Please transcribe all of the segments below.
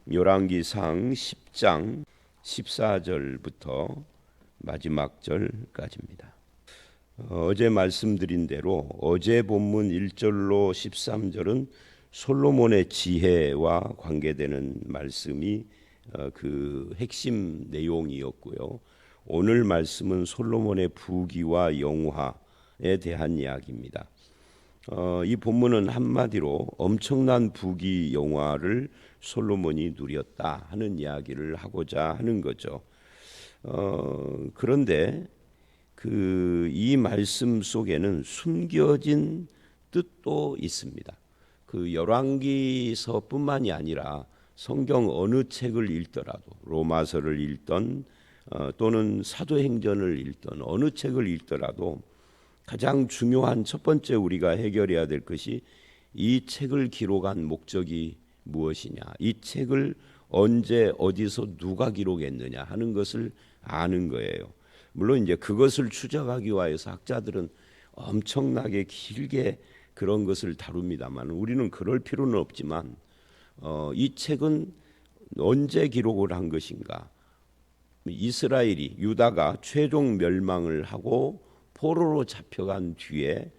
열왕기상 10장 14절부터 마지막 절까지입니다. 어제 말씀드린 대로 어제 본문 1절로 13절은 솔로몬의 지혜와 관계되는 말씀이 그 핵심 내용이었고요. 오늘 말씀은 솔로몬의 부귀와 영화에 대한 이야기입니다. 이 본문은 한마디로 엄청난 부귀 영화를 솔로몬이 누렸다 하는 이야기를 하고자 하는 거죠. 그런데 이 말씀 속에는 숨겨진 뜻도 있습니다. 그 열왕기서뿐만이 아니라 성경 어느 책을 읽더라도 로마서를 읽던 또는 사도행전을 읽던 어느 책을 읽더라도 가장 중요한 첫 번째 우리가 해결해야 될 것이 이 책을 기록한 목적이 무엇이냐, 이 책을 언제 어디서 누가 기록했느냐 하는 것을 아는 거예요. 물론 이제 그것을 추적하기 위해서 학자들은 엄청나게 길게 그런 것을 다룹니다만 우리는 그럴 필요는 없지만 이 책은 언제 기록을 한 것인가? 이스라엘이 유다가 최종 멸망을 하고 포로로 잡혀간 뒤에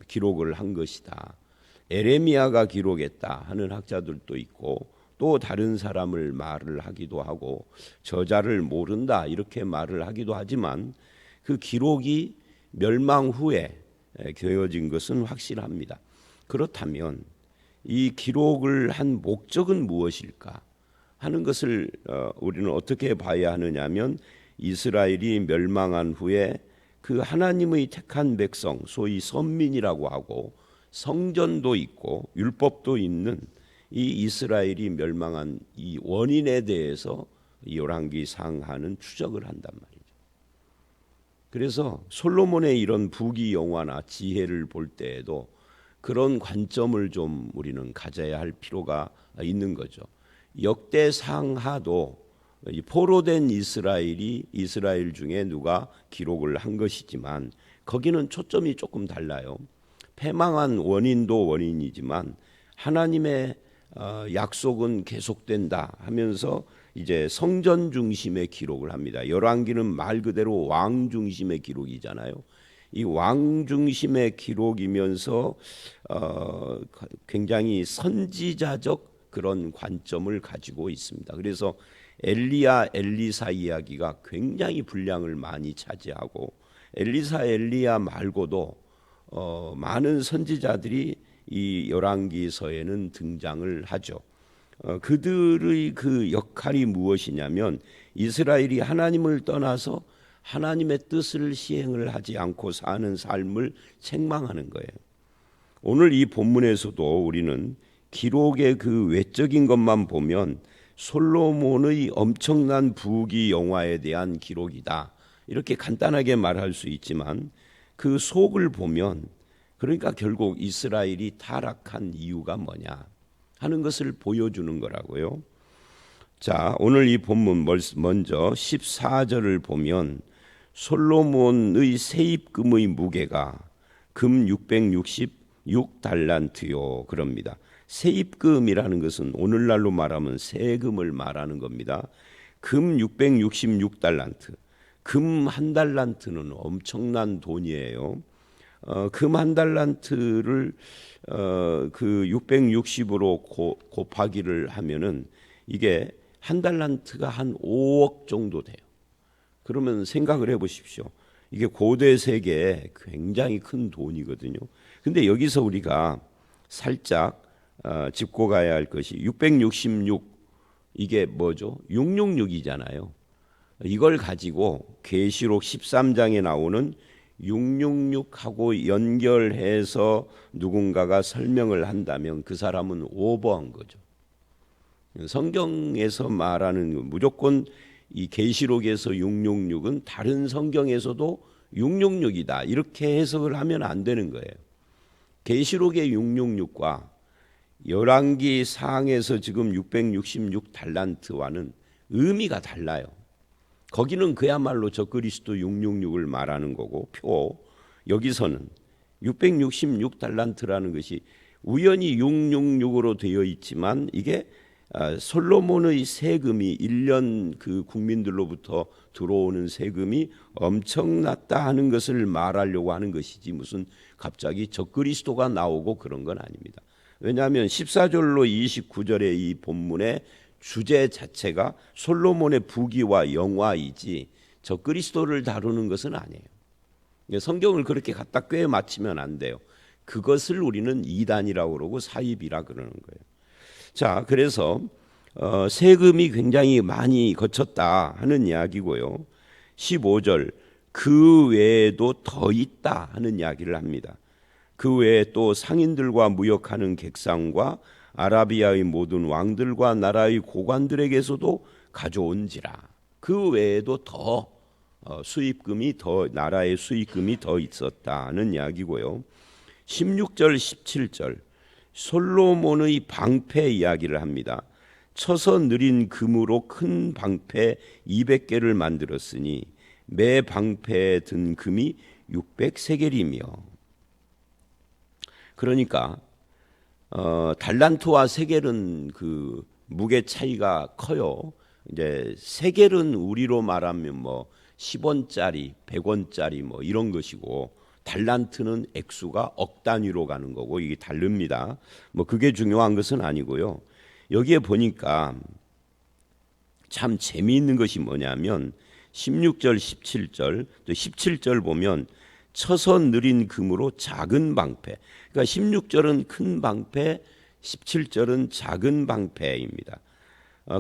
기록을 한 것이다. 에레미야가 기록했다 하는 학자들도 있고 또 다른 사람을 말을 하기도 하고 저자를 모른다 이렇게 말을 하기도 하지만 그 기록이 멸망 후에 되어진 것은 확실합니다. 그렇다면 이 기록을 한 목적은 무엇일까 하는 것을 우리는 어떻게 봐야 하느냐 하면 이스라엘이 멸망한 후에 그 하나님의 택한 백성 소위 선민이라고 하고 성전도 있고 율법도 있는 이 이스라엘이 멸망한 이 원인에 대해서 열왕기상하는 추적을 한단 말이죠. 그래서 솔로몬의 이런 부귀 영화나 지혜를 볼 때에도 그런 관점을 좀 우리는 가져야 할 필요가 있는 거죠. 역대상하도 포로된 이스라엘이 이스라엘 중에 누가 기록을 한 것이지만 거기는 초점이 조금 달라요. 패망한 원인도 원인이지만 하나님의 약속은 계속된다 하면서 이제 성전 중심의 기록을 합니다. 열왕기는 말 그대로 왕 중심의 기록이잖아요. 이 왕 중심의 기록이면서 굉장히 선지자적 그런 관점을 가지고 있습니다. 그래서 엘리야, 엘리사 이야기가 굉장히 분량을 많이 차지하고 엘리사, 엘리야 말고도 많은 선지자들이 이 열왕기서에는 등장을 하죠. 그들의 그 역할이 무엇이냐면 이스라엘이 하나님을 떠나서 하나님의 뜻을 시행을 하지 않고 사는 삶을 책망하는 거예요. 오늘 이 본문에서도 우리는 기록의 그 외적인 것만 보면 솔로몬의 엄청난 부귀 영화에 대한 기록이다 이렇게 간단하게 말할 수 있지만 그 속을 보면 그러니까 결국 이스라엘이 타락한 이유가 뭐냐 하는 것을 보여주는 거라고요. 자, 오늘 이 본문 먼저 14절을 보면 솔로몬의 세입금의 무게가 금 666달란트요 그럽니다. 세입금이라는 것은 오늘날로 말하면 세금을 말하는 겁니다. 금 666달란트, 금 한 달란트는 엄청난 돈이에요. 금 한 달란트를 그 660으로 곱하기를 하면은 이게 한 달란트가 한 5억 정도 돼요. 그러면 생각을 해보십시오. 이게 고대 세계에 굉장히 큰 돈이거든요. 근데 여기서 우리가 살짝 짚고 가야 할 것이 666 이게 뭐죠? 666이잖아요. 이걸 가지고 계시록 13장에 나오는 666하고 연결해서 누군가가 설명을 한다면 그 사람은 오버한 거죠. 성경에서 말하는 무조건 이 계시록에서 666은 다른 성경에서도 666이다 이렇게 해석을 하면 안 되는 거예요. 계시록의 666과 열왕기 상에서 지금 666달란트와는 의미가 달라요. 거기는 그야말로 적그리스도 666을 말하는 거고 여기서는 666달란트라는 것이 우연히 666으로 되어 있지만 이게 솔로몬의 세금이 1년 그 국민들로부터 들어오는 세금이 엄청났다 하는 것을 말하려고 하는 것이지 무슨 갑자기 적그리스도가 나오고 그런 건 아닙니다. 왜냐하면 14절로 29절의 이 본문의 주제 자체가 솔로몬의 부귀와 영화이지 적그리스도를 다루는 것은 아니에요. 성경을 그렇게 갖다 꿰 맞추면 안 돼요. 그것을 우리는 이단이라고 그러고 사입이라 그러는 거예요. 자, 그래서 세금이 굉장히 많이 거쳤다 하는 이야기고요. 15절 그 외에도 더 있다 하는 이야기를 합니다. 그 외에 또 상인들과 무역하는 객상과 아라비아의 모든 왕들과 나라의 고관들에게서도 가져온지라. 그 외에도 더 수입금이 더 나라의 수입금이 더 있었다는 이야기고요. 16절 17절 솔로몬의 방패 이야기를 합니다. 쳐서 느린 금으로 큰 방패 200개를 만들었으니 매 방패에 든 금이 600세겔이며 그러니까 달란트와 세겔은 그 무게 차이가 커요. 이제 세겔은 우리로 말하면 뭐 10원짜리, 100원짜리 뭐 이런 것이고 달란트는 액수가 억 단위로 가는 거고 이게 다릅니다. 뭐 그게 중요한 것은 아니고요. 여기에 보니까 참 재미있는 것이 뭐냐면 16절, 17절, 또 17절 보면 쳐서 느린 금으로 작은 방패. 그러니까 16절은 큰 방패, 17절은 작은 방패입니다.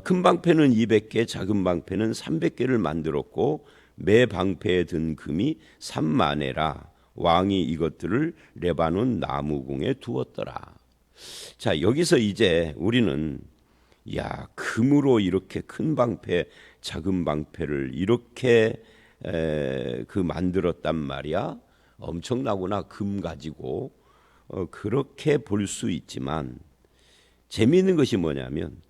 큰 방패는 200개, 작은 방패는 300개를 만들었고 매 방패에 든 금이 3만에라. 왕이 이것들을 레바논 나무궁에 두었더라. 자, 여기서 이제 우리는 야, 금으로 이렇게 큰 방패, 작은 방패를 이렇게 그 만들었단 말이야. 엄청나구나. 금 가지고 그렇게 볼 수 있지만 재미있는 것이 뭐냐면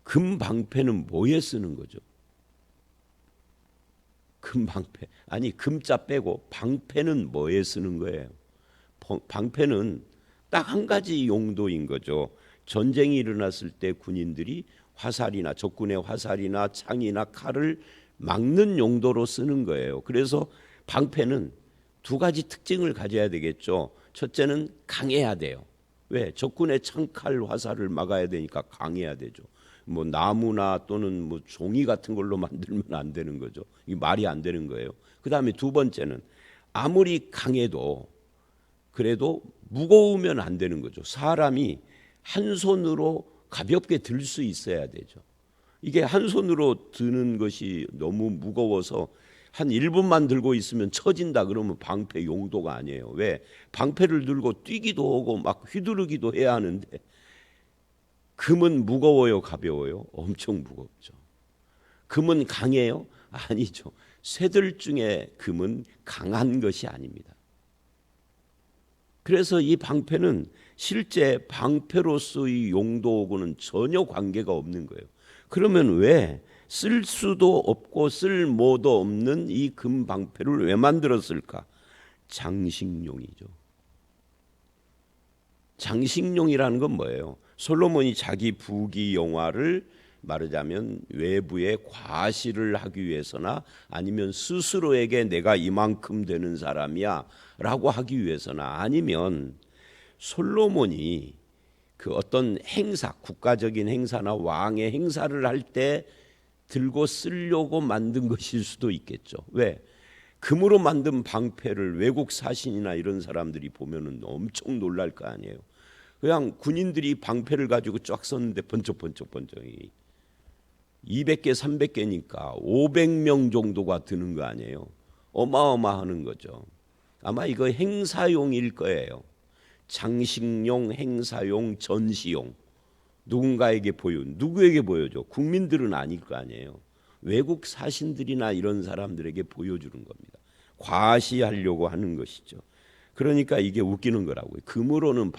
금 방패는 뭐에 쓰는 거죠? 금 방패. 아니 금자 빼고 방패는 뭐에 쓰는 거예요? 방패는 딱 한 가지 용도인 거죠. 전쟁이 일어났을 때 군인들이 화살이나 적군의 화살이나 창이나 칼을 막는 용도로 쓰는 거예요. 그래서 방패는 두 가지 특징을 가져야 되겠죠. 첫째는 강해야 돼요. 왜? 적군의 창칼 화살을 막아야 되니까 강해야 되죠. 뭐 나무나 또는 뭐 종이 같은 걸로 만들면 안 되는 거죠. 이 말이 안 되는 거예요. 그다음에 두 번째는 아무리 강해도 그래도 무거우면 안 되는 거죠. 사람이 한 손으로 가볍게 들 수 있어야 되죠. 이게 한 손으로 드는 것이 너무 무거워서 한 1분만 들고 있으면 처진다 그러면 방패 용도가 아니에요. 왜? 방패를 들고 뛰기도 하고 막 휘두르기도 해야 하는데 금은 무거워요, 가벼워요? 엄청 무겁죠. 금은 강해요? 아니죠. 쇠들 중에 금은 강한 것이 아닙니다. 그래서 이 방패는 실제 방패로서의 용도하고는 전혀 관계가 없는 거예요. 그러면 왜 쓸 수도 없고 쓸모도 없는 이 금 방패를 왜 만들었을까? 장식용이죠. 장식용이라는 건 뭐예요? 솔로몬이 자기 부귀 영화를 말하자면 외부에 과시를 하기 위해서나 아니면 스스로에게 내가 이만큼 되는 사람이야 라고 하기 위해서나 아니면 솔로몬이 그 어떤 행사, 국가적인 행사나 왕의 행사를 할 때 들고 쓰려고 만든 것일 수도 있겠죠. 왜? 금으로 만든 방패를 외국 사신이나 이런 사람들이 보면은 엄청 놀랄 거 아니에요. 그냥 군인들이 방패를 가지고 쫙 썼는데 번쩍번쩍번쩍이 200개, 300개니까 500명 정도가 드는 거 아니에요. 어마어마하는 거죠. 아마 이거 행사용일 거예요. 장식용, 행사용, 전시용. 누군가에게 누구에게 보여줘? 국민들은 아닐 거 아니에요. 외국 사신들이나 이런 사람들에게 보여주는 겁니다. 과시하려고 하는 것이죠. 그러니까 이게 웃기는 거라고요. 금으로는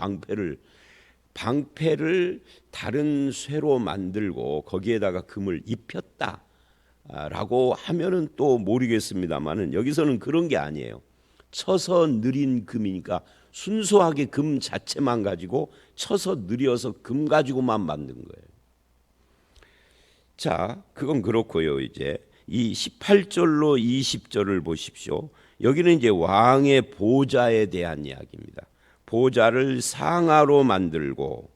방패를 다른 쇠로 만들고 거기에다가 금을 입혔다라고 하면은 또 모르겠습니다만은 여기서는 그런 게 아니에요. 쳐서 느린 금이니까 순수하게 금 자체만 가지고 쳐서 느려서 금 가지고만 만든 거예요. 자, 그건 그렇고요. 이제 이 18절로 20절을 보십시오. 여기는 이제 왕의 보좌에 대한 이야기입니다. 보좌를 상아로 만들고,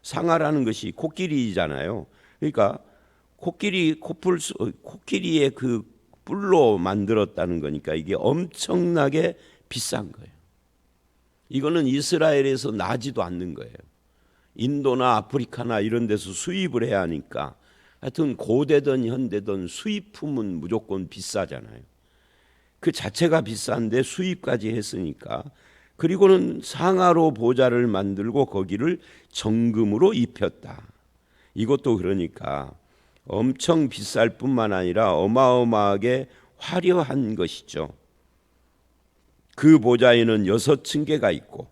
상아라는 것이 코끼리잖아요. 그러니까 코끼리의 그 뿔로 만들었다는 거니까 이게 엄청나게 비싼 거예요. 이거는 이스라엘에서 나지도 않는 거예요. 인도나 아프리카나 이런 데서 수입을 해야 하니까, 하여튼 고대든 현대든 수입품은 무조건 비싸잖아요. 그 자체가 비싼데 수입까지 했으니까, 그리고는 상아로 보좌를 만들고 거기를 정금으로 입혔다. 이것도 그러니까 엄청 비쌀 뿐만 아니라 어마어마하게 화려한 것이죠. 그 보좌에는 6층계가 있고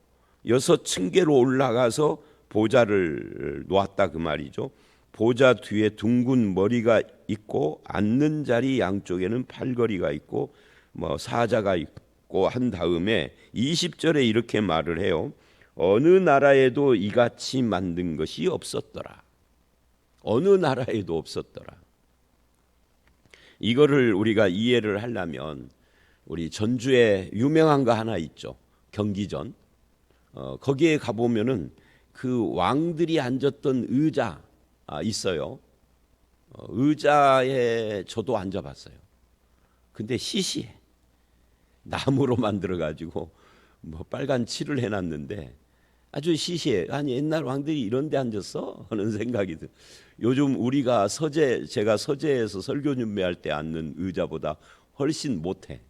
6층계로 올라가서 보좌를 놓았다 그 말이죠. 보좌 뒤에 둥근 머리가 있고 앉는 자리 양쪽에는 팔걸이가 있고 사자가 있고 한 다음에 20절에 이렇게 말을 해요. 어느 나라에도 이같이 만든 것이 없었더라. 어느 나라에도 없었더라. 이거를 우리가 이해를 하려면 우리 전주에 유명한 거 하나 있죠. 경기전. 거기에 가보면은 그 왕들이 앉았던 의자 있어요. 의자에 저도 앉아봤어요. 근데 시시해. 나무로 만들어가지고 빨간 칠을 해놨는데 아주 시시해. 아니 옛날 왕들이 이런 데 앉았어? 하는 생각이 들. 요즘 우리가 제가 서재에서 설교 준비할 때 앉는 의자보다 훨씬 못해.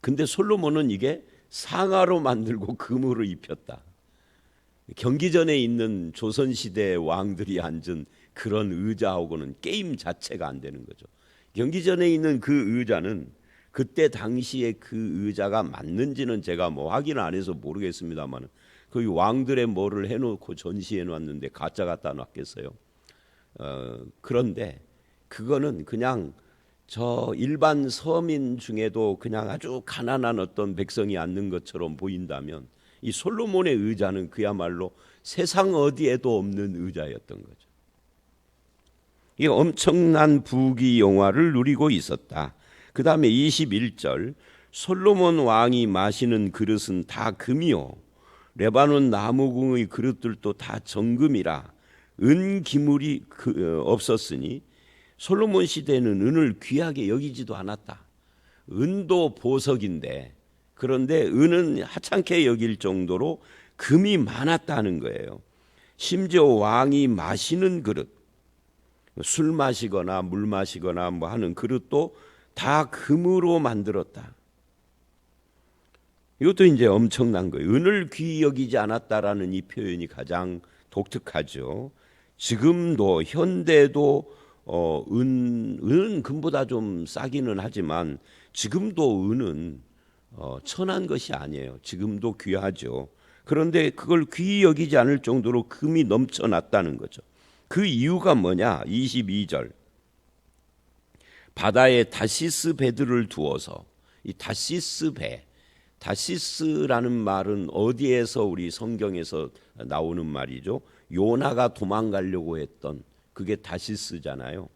근데 솔로몬은 이게 상아로 만들고 금으로 입혔다. 경기전에 있는 조선시대 왕들이 앉은 그런 의자하고는 게임 자체가 안 되는 거죠. 경기전에 있는 그 의자는 그때 당시에 그 의자가 맞는지는 제가 확인 안 해서 모르겠습니다만 그 왕들의 뭐를 해놓고 전시해 놨는데 가짜 갖다 놨겠어요. 그런데 그거는 그냥 저 일반 서민 중에도 그냥 아주 가난한 어떤 백성이 앉는 것처럼 보인다면 이 솔로몬의 의자는 그야말로 세상 어디에도 없는 의자였던 거죠. 이 엄청난 부귀영화를 누리고 있었다. 그 다음에 21절 솔로몬 왕이 마시는 그릇은 다 금이요 레바논 나무궁의 그릇들도 다 정금이라 은 기물이 없었으니 솔로몬 시대에는 은을 귀하게 여기지도 않았다. 은도 보석인데 그런데 은은 하찮게 여길 정도로 금이 많았다는 거예요. 심지어 왕이 마시는 그릇, 술 마시거나 물 마시거나 하는 그릇도 다 금으로 만들었다. 이것도 이제 엄청난 거예요. 은을 귀히 여기지 않았다라는 이 표현이 가장 독특하죠. 지금도 현대도 은은 금보다 좀 싸기는 하지만 지금도 은은 천한 것이 아니에요. 지금도 귀하죠. 그런데 그걸 귀히 여기지 않을 정도로 금이 넘쳐났다는 거죠. 그 이유가 뭐냐? 22절 바다에 다시스 배들을 두어서 이 다시스 배, 다시스라는 말은 어디에서 우리 성경에서 나오는 말이죠. 요나가 도망가려고 했던 그게 다시스잖아요.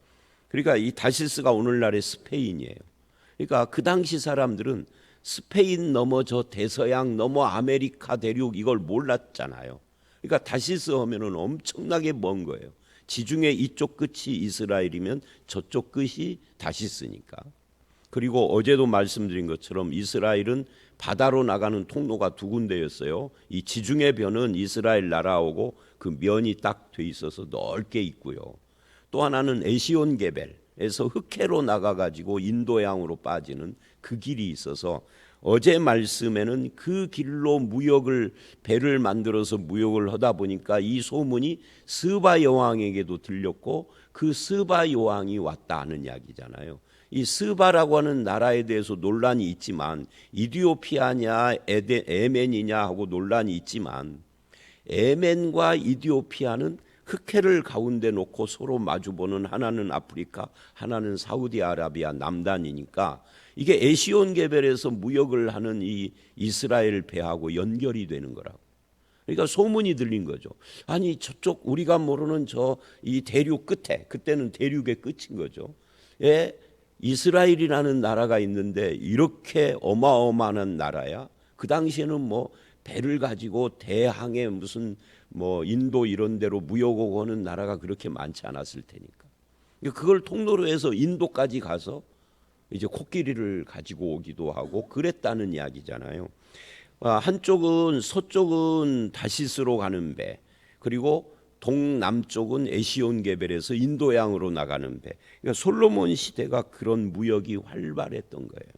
그러니까 이 다시스가 오늘날의 스페인이에요. 그러니까 그 당시 사람들은 스페인 넘어 저 대서양 넘어 아메리카 대륙 이걸 몰랐잖아요. 그러니까 다시스 하면은 엄청나게 먼 거예요. 지중해 이쪽 끝이 이스라엘이면 저쪽 끝이 다시스니까. 그리고 어제도 말씀드린 것처럼 이스라엘은 바다로 나가는 통로가 두 군데였어요. 이 지중해 변은 이스라엘 나라하고 그 면이 딱 돼 있어서 넓게 있고요. 또 하나는 에시온 게벨에서 흑해로 나가가지고 인도양으로 빠지는 그 길이 있어서 어제 말씀에는 그 길로 배를 만들어서 무역을 하다 보니까 이 소문이 스바 여왕에게도 들렸고 그 스바 여왕이 왔다 하는 이야기잖아요. 이 스바라고 하는 나라에 대해서 논란이 있지만 이디오피아냐 에멘이냐 하고 논란이 있지만 에멘과 이디오피아는 흑해를 가운데 놓고 서로 마주보는 하나는 아프리카 하나는 사우디아라비아 남단이니까 이게 에시온 개별에서 무역을 하는 이 이스라엘 배하고 연결이 되는 거라고. 그러니까 소문이 들린 거죠. 아니 저쪽 우리가 모르는 저 이 대륙 끝에, 그때는 대륙의 끝인 거죠. 예, 이스라엘이라는 나라가 있는데 이렇게 어마어마한 나라야. 그 당시에는 뭐 배를 가지고 대항해 무슨 뭐 인도 이런 데로 무역 오고 하는 나라가 그렇게 많지 않았을 테니까. 그걸 통로로 해서 인도까지 가서 이제 코끼리를 가지고 오기도 하고 그랬다는 이야기잖아요. 한쪽은 서쪽은 다시스로 가는 배, 그리고 동남쪽은 에시온 개벨에서 인도양으로 나가는 배. 그러니까 솔로몬 시대가 그런 무역이 활발했던 거예요.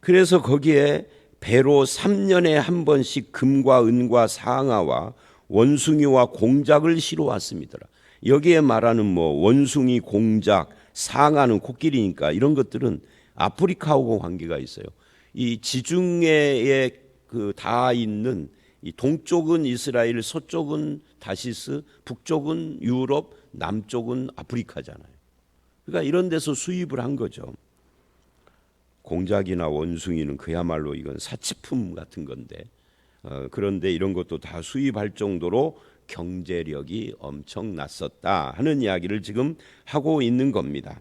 그래서 거기에 배로 3년에 한 번씩 금과 은과 상아와 원숭이와 공작을 실어 왔습니다. 여기에 말하는 뭐 원숭이, 공작, 상아는 코끼리니까 이런 것들은 아프리카하고 관계가 있어요. 이 지중해에 그 다 있는 이 동쪽은 이스라엘, 서쪽은 다시스, 북쪽은 유럽, 남쪽은 아프리카잖아요. 그러니까 이런 데서 수입을 한 거죠. 공작이나 원숭이는 그야말로 이건 사치품 같은 건데, 그런데 이런 것도 다 수입할 정도로 경제력이 엄청났었다 하는 이야기를 지금 하고 있는 겁니다.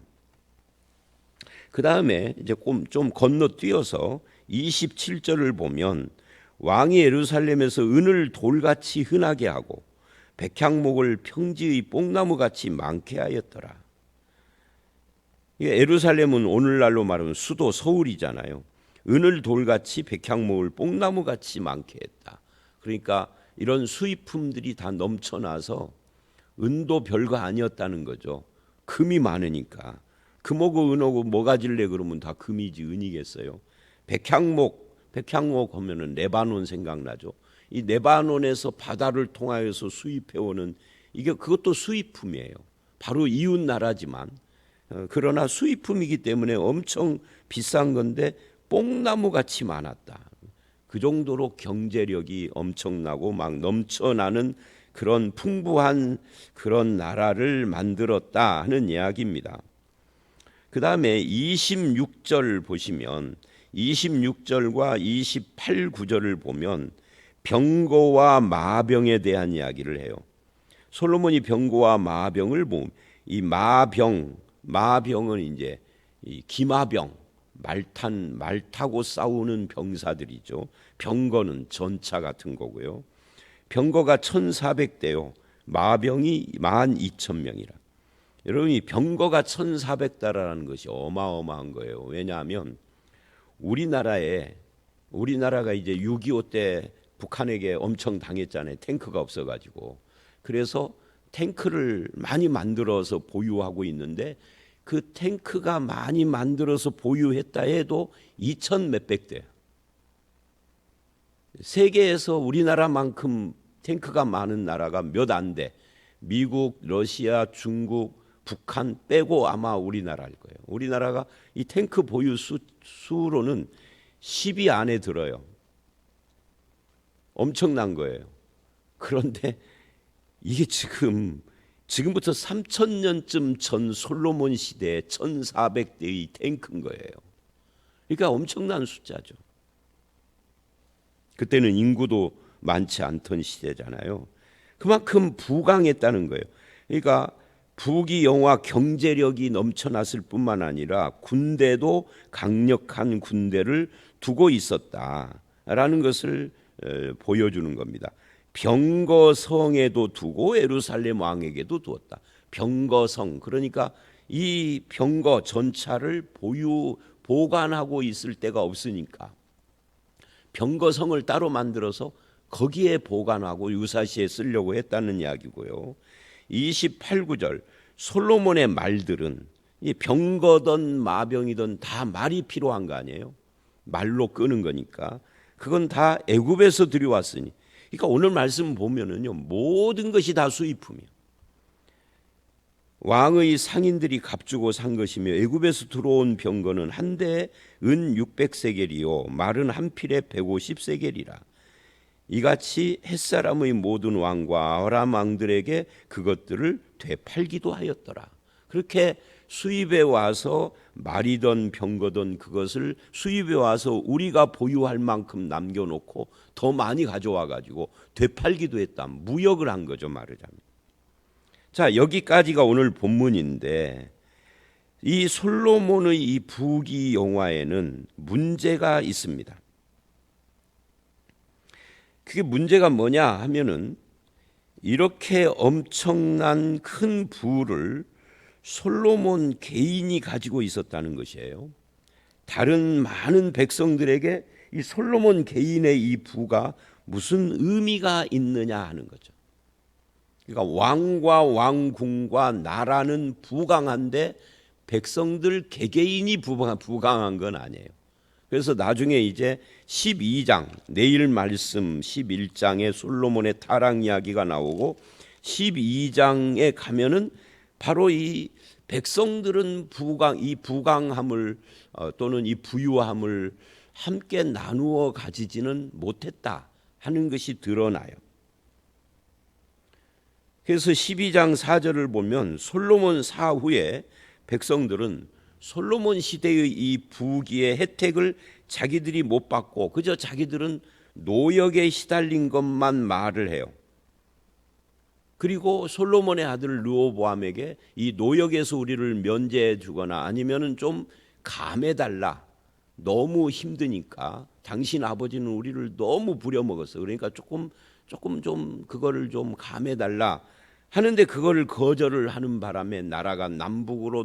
그 다음에 이제 좀 건너뛰어서 27절을 보면 왕이 예루살렘에서 은을 돌같이 흔하게 하고 백향목을 평지의 뽕나무같이 많게 하였더라. 예루살렘은 오늘날로 말하면 수도 서울이잖아요. 은을 돌같이 백향목을 뽕나무같이 많게 했다. 그러니까 이런 수입품들이 다 넘쳐나서 은도 별거 아니었다는 거죠. 금이 많으니까. 금하고 은하고 뭐 가질래 그러면 다 금이지 은이겠어요. 백향목 하면은 레바논 생각나죠. 이 레바논에서 바다를 통하여서 수입해오는 이게 그것도 수입품이에요. 바로 이웃 나라지만 그러나 수입품이기 때문에 엄청 비싼 건데 뽕나무 같이 많았다. 그 정도로 경제력이 엄청나고 막 넘쳐나는 그런 풍부한 그런 나라를 만들었다 하는 이야기입니다. 그 다음에 26절 보시면 26절과 28, 9절을 보면 병거와 마병에 대한 이야기를 해요. 솔로몬이 병거와 마병을 보면 이 마병은 이제 이 기마병, 말 타고 싸우는 병사들이죠. 병거는 전차 같은 거고요. 병거가 1,400대요. 마병이 12,000명이라. 여러분 이 병거가 1,400대라는 것이 어마어마한 거예요. 왜냐하면 우리나라가 이제 6.25 때 북한에게 엄청 당했잖아요. 탱크가 없어가지고. 그래서 탱크를 많이 만들어서 보유하고 있는데 그 탱크가 많이 만들어서 보유했다 해도 2,000 몇백 대. 세계에서 우리나라만큼 탱크가 많은 나라가 몇 안 돼. 미국, 러시아, 중국, 북한 빼고 아마 우리나라일 거예요. 우리나라가 이 탱크 보유 수로는 10위 안에 들어요. 엄청난 거예요. 그런데 이게 지금부터 3,000년쯤 전 솔로몬 시대에 1,400대의 탱크인 거예요. 그러니까 엄청난 숫자죠. 그때는 인구도 많지 않던 시대잖아요. 그만큼 부강했다는 거예요. 그러니까 부귀 영화 경제력이 넘쳐났을 뿐만 아니라 군대도 강력한 군대를 두고 있었다라는 것을 보여주는 겁니다. 병거성에도 두고 예루살렘 왕에게도 두었다. 병거성, 그러니까 이 병거 전차를 보관하고 있을 데가 없으니까 병거성을 따로 만들어서 거기에 보관하고 유사시에 쓰려고 했다는 이야기고요. 28, 9절 솔로몬의 말들은 이 병거든 마병이든 다 말이 필요한 거 아니에요. 말로 끄는 거니까 그건 다 애굽에서 들여왔으니, 그러니까 오늘 말씀 보면은요 모든 것이 다 수입품이에요. 왕의 상인들이 값주고 산 것이며 애굽에서 들어온 병거는 한 대에 은 600세겔이요 말은 한 필에 150세겔이라. 이같이 햇사람의 모든 왕과 아람 왕들에게 그것들을 되팔기도 하였더라. 그렇게 수입해 와서 말이든 병거든 그것을 수입해 와서 우리가 보유할 만큼 남겨놓고 더 많이 가져와 가지고 되팔기도 했다. 무역을 한 거죠, 말하자면. 자, 여기까지가 오늘 본문인데 이 솔로몬의 이 부귀 영화에는 문제가 있습니다. 그게 문제가 뭐냐 하면은 이렇게 엄청난 큰 부를 솔로몬 개인이 가지고 있었다는 것이에요. 다른 많은 백성들에게 이 솔로몬 개인의 이 부가 무슨 의미가 있느냐 하는 거죠. 그러니까 왕과 왕궁과 나라는 부강한데 백성들 개개인이 부강한 건 아니에요. 그래서 나중에 이제 12장, 내일 말씀 11장에 솔로몬의 타락 이야기가 나오고 12장에 가면은 바로 이 백성들은 이 부강함을 또는 이 부유함을 함께 나누어 가지지는 못했다 하는 것이 드러나요. 그래서 12장 4절을 보면 솔로몬 사후에 백성들은 솔로몬 시대의 이 부귀의 혜택을 자기들이 못 받고 그저 자기들은 노역에 시달린 것만 말을 해요. 그리고 솔로몬의 아들 르호보암에게 이 노역에서 우리를 면제해 주거나 아니면은 좀 감해달라. 너무 힘드니까 당신 아버지는 우리를 너무 부려먹었어. 그러니까 조금 좀 그거를 좀 감해달라 하는데 그거를 거절을 하는 바람에 나라가 남북으로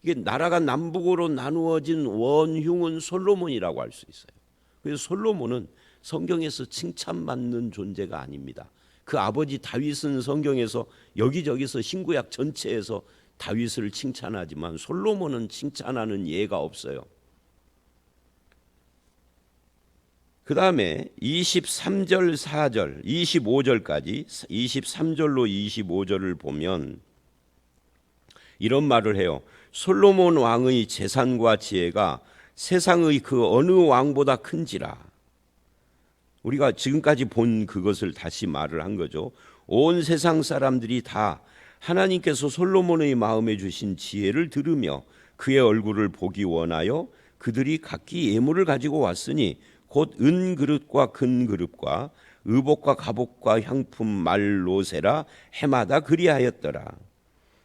이게 나라가 남북으로 나누어진 원흉은 솔로몬이라고 할 수 있어요. 그래서 솔로몬은 성경에서 칭찬받는 존재가 아닙니다. 그 아버지 다윗은 성경에서 여기저기서 신구약 전체에서 다윗을 칭찬하지만 솔로몬은 칭찬하는 예가 없어요. 그 다음에 23절 4절 25절까지 23절로 25절을 보면 이런 말을 해요. 솔로몬 왕의 재산과 지혜가 세상의 그 어느 왕보다 큰지라. 우리가 지금까지 본 그것을 다시 말을 한 거죠. 온 세상 사람들이 다 하나님께서 솔로몬의 마음에 주신 지혜를 들으며 그의 얼굴을 보기 원하여 그들이 각기 예물을 가지고 왔으니 곧 은그릇과 금그릇과 의복과 갑옷과 향품 말로세라 해마다 그리하였더라.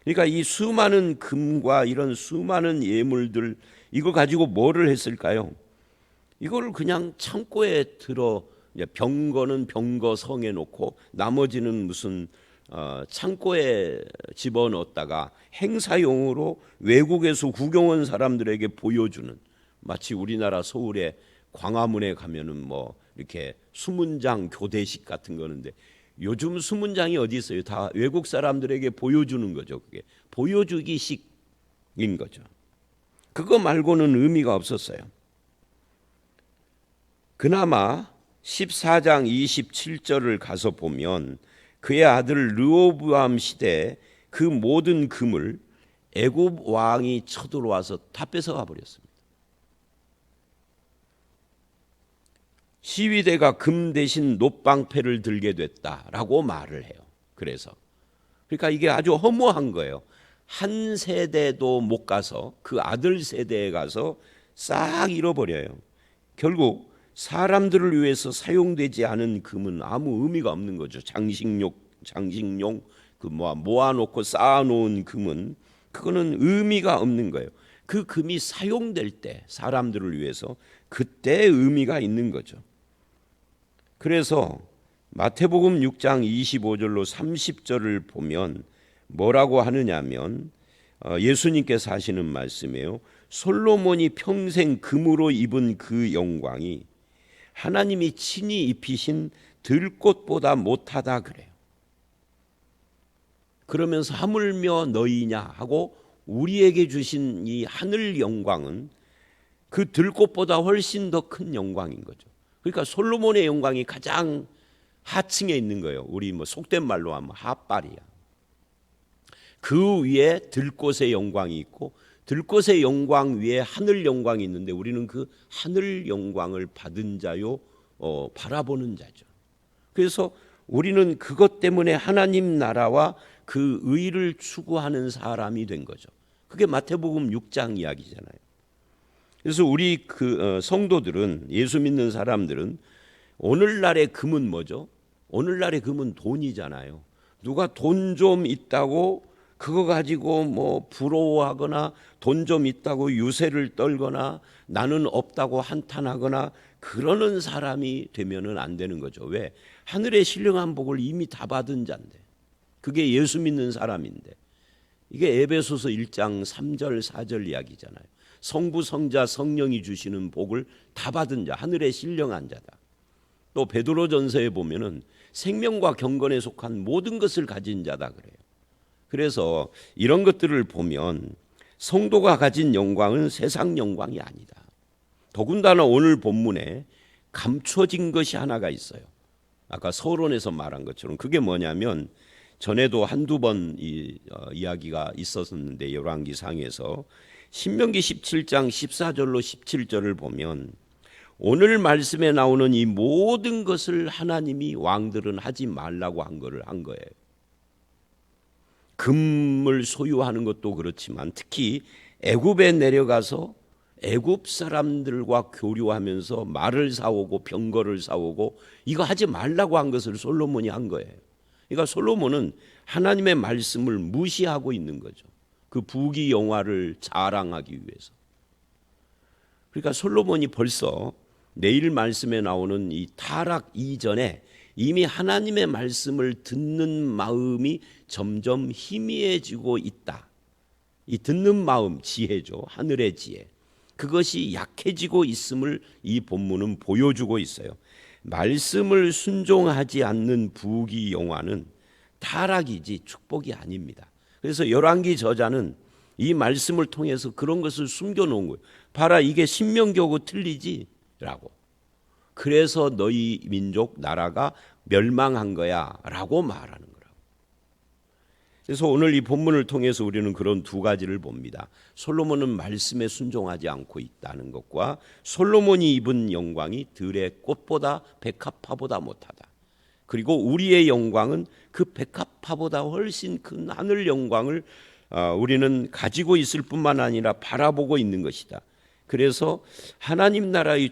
그러니까 이 수많은 금과 이런 수많은 예물들 이걸 가지고 뭐를 했을까요? 이거를 그냥 창고에 들어 병거는 병거성에 놓고 나머지는 무슨 창고에 집어넣었다가 행사용으로 외국에서 구경 온 사람들에게 보여주는, 마치 우리나라 서울에 광화문에 가면은 뭐 이렇게 수문장 교대식 같은 거는데 요즘 수문장이 어디 있어요? 다 외국 사람들에게 보여주는 거죠. 그게 보여주기식인 거죠. 그거 말고는 의미가 없었어요. 그나마 14장 27절을 가서 보면 그의 아들 르호보암 시대에 그 모든 금을 애굽 왕이 쳐들어와서 다 뺏어가 버렸습니다. 시위대가 금 대신 놋방패를 들게 됐다라고 말을 해요. 그러니까 이게 아주 허무한 거예요. 한 세대도 못 가서 그 아들 세대에 가서 싹 잃어버려요. 결국 사람들을 위해서 사용되지 않은 금은 아무 의미가 없는 거죠. 장식용 그 모아놓고 쌓아놓은 금은 그거는 의미가 없는 거예요. 그 금이 사용될 때 사람들을 위해서 그때 의미가 있는 거죠. 그래서 마태복음 6장 25절로 30절을 보면 뭐라고 하느냐면 예수님께서 하시는 말씀이에요. 솔로몬이 평생 금으로 입은 그 영광이 하나님이 친히 입히신 들꽃보다 못하다 그래요. 그러면서 하물며 너희냐 하고 우리에게 주신 이 하늘 영광은 그 들꽃보다 훨씬 더 큰 영광인 거죠. 그러니까 솔로몬의 영광이 가장 하층에 있는 거예요. 우리 속된 말로 하면 핫발이야. 그 위에 들꽃의 영광이 있고 들꽃의 영광 위에 하늘 영광이 있는데 우리는 그 하늘 영광을 받은 자요 바라보는 자죠. 그래서 우리는 그것 때문에 하나님 나라와 그 의를 추구하는 사람이 된 거죠. 그게 마태복음 6장 이야기잖아요. 그래서 우리 성도들은, 예수 믿는 사람들은 오늘날의 금은 뭐죠? 오늘날의 금은 돈이잖아요. 누가 돈 좀 있다고 그거 가지고 뭐 부러워하거나 돈 좀 있다고 유세를 떨거나 나는 없다고 한탄하거나 그러는 사람이 되면은 안 되는 거죠. 왜? 하늘의 신령한 복을 이미 다 받은 자인데, 그게 예수 믿는 사람인데, 이게 에베소서 1장 3절 4절 이야기잖아요. 성부 성자 성령이 주시는 복을 다 받은 자, 하늘의 신령한 자다. 또 베드로전서에 보면은 생명과 경건에 속한 모든 것을 가진 자다 그래요. 그래서 이런 것들을 보면 성도가 가진 영광은 세상 영광이 아니다. 더군다나 오늘 본문에 감춰진 것이 하나가 있어요. 아까 서론에서 말한 것처럼 그게 뭐냐면, 전에도 한두 번 이야기가 있었는데 열왕기상에서 신명기 17장 14절로 17절을 보면 오늘 말씀에 나오는 이 모든 것을 하나님이 왕들은 하지 말라고 한 거예요. 금을 소유하는 것도 그렇지만 특히 애굽에 내려가서 애굽 사람들과 교류하면서 말을 사오고 병거를 사오고 이거 하지 말라고 한 것을 솔로몬이 한 거예요. 그러니까 솔로몬은 하나님의 말씀을 무시하고 있는 거죠. 그 부귀 영화를 자랑하기 위해서. 그러니까 솔로몬이 벌써 내일 말씀에 나오는 이 타락 이전에 이미 하나님의 말씀을 듣는 마음이 점점 희미해지고 있다. 이 듣는 마음, 지혜죠. 하늘의 지혜. 그것이 약해지고 있음을 이 본문은 보여주고 있어요. 말씀을 순종하지 않는 부귀 영화는 타락이지 축복이 아닙니다. 그래서 열왕기 저자는 이 말씀을 통해서 그런 것을 숨겨놓은 거예요. 봐라, 이게 신명기하고 틀리지? 라고. 그래서 너희 민족 나라가 멸망한 거야 라고 말하는 거라고. 그래서 오늘 이 본문을 통해서 우리는 그런 두 가지를 봅니다. 솔로몬은 말씀에 순종하지 않고 있다는 것과 솔로몬이 입은 영광이 들의 꽃보다 백합화보다 못하다. 그리고 우리의 영광은 그 백합화보다 훨씬 큰 하늘 영광을 우리는 가지고 있을 뿐만 아니라 바라보고 있는 것이다. 그래서 하나님 나라의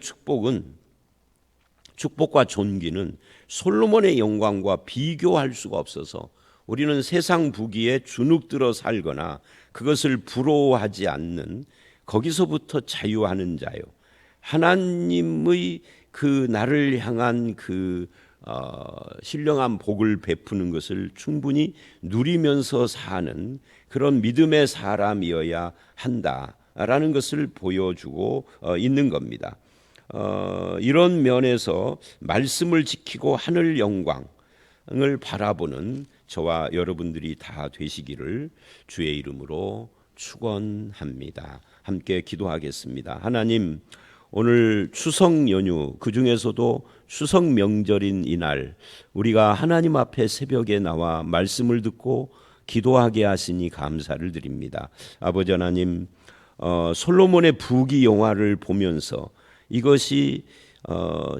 축복과 존귀는 솔로몬의 영광과 비교할 수가 없어서 우리는 세상 부귀에 주눅들어 살거나 그것을 부러워하지 않는, 거기서부터 자유하는 자요. 하나님의 그 나를 향한 신령한 복을 베푸는 것을 충분히 누리면서 사는 그런 믿음의 사람이어야 한다라는 것을 보여주고 있는 겁니다. 이런 면에서 말씀을 지키고 하늘 영광을 바라보는 저와 여러분들이 다 되시기를 주의 이름으로 축원합니다. 함께 기도하겠습니다. 하나님, 오늘 추석 연휴, 그중에서도 추석 명절인 이날 우리가 하나님 앞에 새벽에 나와 말씀을 듣고 기도하게 하시니 감사를 드립니다. 아버지 하나님, 솔로몬의 부귀 영화를 보면서 이것이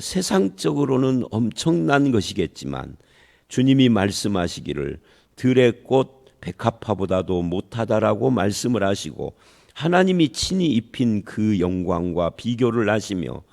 세상적으로는 엄청난 것이겠지만 주님이 말씀하시기를 들의 꽃 백합화보다도 못하다라고 말씀을 하시고 하나님이 친히 입힌 그 영광과 비교를 하시며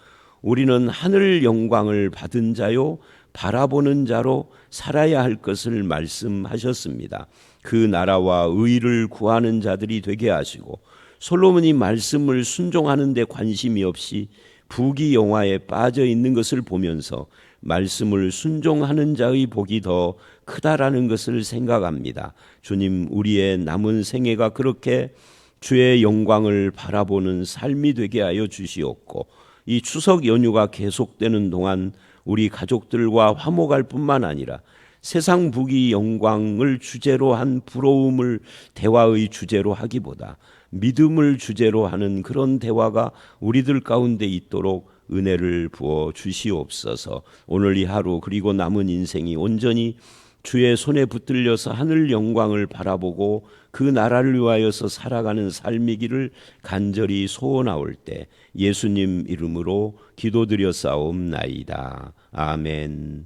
우리는 하늘 영광을 받은 자요 바라보는 자로 살아야 할 것을 말씀하셨습니다. 그 나라와 의를 구하는 자들이 되게 하시고 솔로몬이 말씀을 순종하는 데 관심이 없이 부귀 영화에 빠져 있는 것을 보면서 말씀을 순종하는 자의 복이 더 크다라는 것을 생각합니다. 주님, 우리의 남은 생애가 그렇게 주의 영광을 바라보는 삶이 되게 하여 주시옵고 이 추석 연휴가 계속되는 동안 우리 가족들과 화목할 뿐만 아니라 세상 부귀 영광을 주제로 한 부러움을 대화의 주제로 하기보다 믿음을 주제로 하는 그런 대화가 우리들 가운데 있도록 은혜를 부어 주시옵소서. 오늘 이 하루 그리고 남은 인생이 온전히 주의 손에 붙들려서 하늘 영광을 바라보고 그 나라를 위하여서 살아가는 삶이기를 간절히 소원하올 때 예수님 이름으로 기도드려 싸움나이다. 아멘.